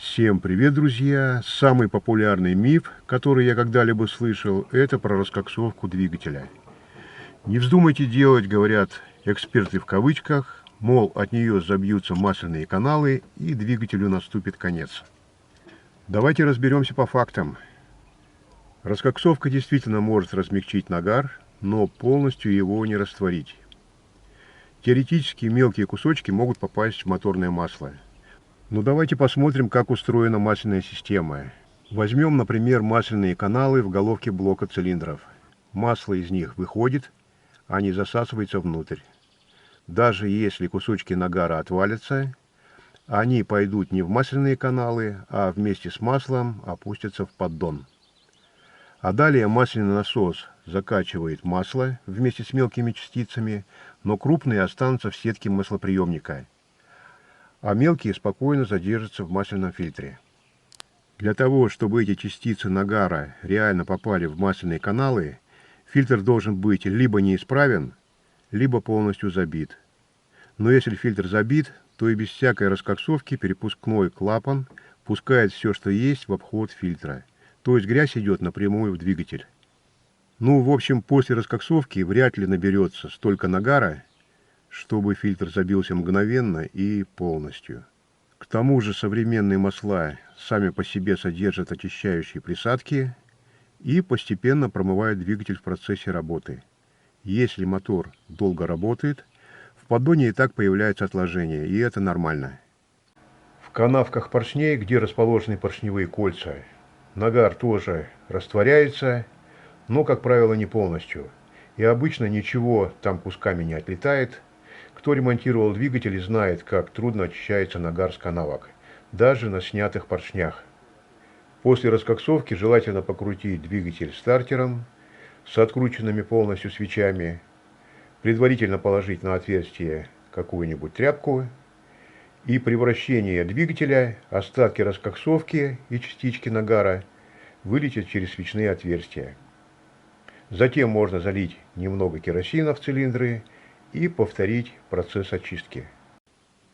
Всем привет, друзья! Самый популярный миф, который я когда-либо слышал, это про раскоксовку двигателя. Не вздумайте делать, говорят эксперты в кавычках, мол, от нее забьются масляные каналы и двигателю наступит конец. Давайте разберемся по фактам. Раскоксовка действительно может размягчить нагар, но полностью его не растворить. Теоретически мелкие кусочки могут попасть в моторное масло. Но давайте посмотрим, как устроена масляная система. Возьмем, например, масляные каналы в головке блока цилиндров. Масло из них выходит, а не засасывается внутрь. Даже если кусочки нагара отвалятся, они пойдут не в масляные каналы, а вместе с маслом опустятся в поддон. А далее масляный насос закачивает масло вместе с мелкими частицами, но крупные останутся в сетке маслоприемника, а мелкие спокойно задержатся в масляном фильтре. Для того, чтобы эти частицы нагара реально попали в масляные каналы, фильтр должен быть либо неисправен, либо полностью забит. Но если фильтр забит, то и без всякой раскоксовки перепускной клапан пускает все, что есть, в обход фильтра. То есть грязь идет напрямую в двигатель. Ну, в общем, после раскоксовки вряд ли наберется столько нагара, чтобы фильтр забился мгновенно и полностью. К тому же современные масла сами по себе содержат очищающие присадки и постепенно промывают двигатель в процессе работы. Если мотор долго работает, в поддоне и так появляется отложение, и это нормально. В канавках поршней, где расположены поршневые кольца, нагар тоже растворяется, но, как правило, не полностью. И обычно ничего там кусками не отлетает. Кто ремонтировал двигатели, знает, как трудно очищается нагар с канавок, даже на снятых поршнях. После раскоксовки желательно покрутить двигатель стартером с открученными полностью свечами, предварительно положить на отверстие какую-нибудь тряпку, и при вращении двигателя остатки раскоксовки и частички нагара вылетят через свечные отверстия. Затем можно залить немного керосина в цилиндры и повторить процесс очистки.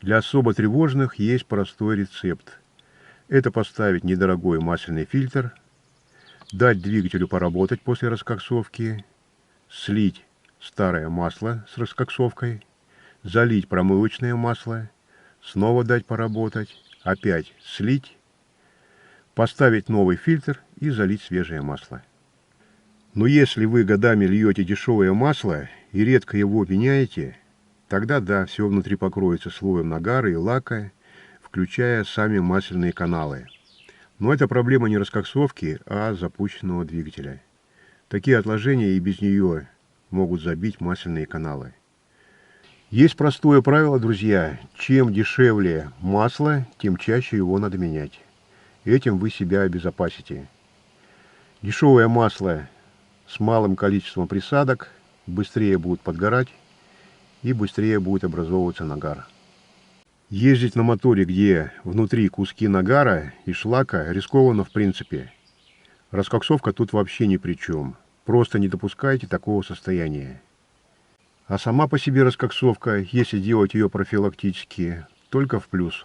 Для особо тревожных есть простой рецепт. Это поставить недорогой масляный фильтр, дать двигателю поработать после раскоксовки, слить старое масло с раскоксовкой, залить промывочное масло, снова дать поработать, опять слить, поставить новый фильтр и залить свежее масло. Но если вы годами льете дешевое масло и редко его меняете, тогда да, все внутри покроется слоем нагара и лака, включая сами масляные каналы. Но это проблема не раскоксовки, а запущенного двигателя. Такие отложения и без нее могут забить масляные каналы. Есть простое правило, друзья: чем дешевле масло, тем чаще его надо менять. Этим вы себя обезопасите. Дешевое масло с малым количеством присадок быстрее будет подгорать и быстрее будет образовываться нагар. Ездить на моторе, где внутри куски нагара и шлака, рискованно в принципе. Раскоксовка тут вообще ни при чем. Просто не допускайте такого состояния. А сама по себе раскоксовка, если делать ее профилактически, только в плюс.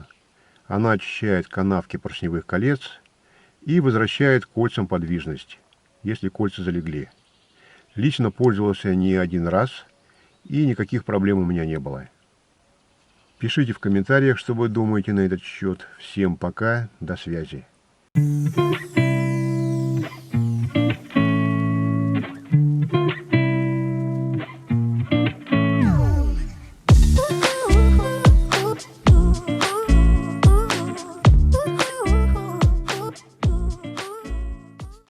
Она очищает канавки поршневых колец и возвращает кольцам подвижность, если кольца залегли. Лично пользовался не один раз, и никаких проблем у меня не было. Пишите в комментариях, что вы думаете на этот счет. Всем пока, до связи.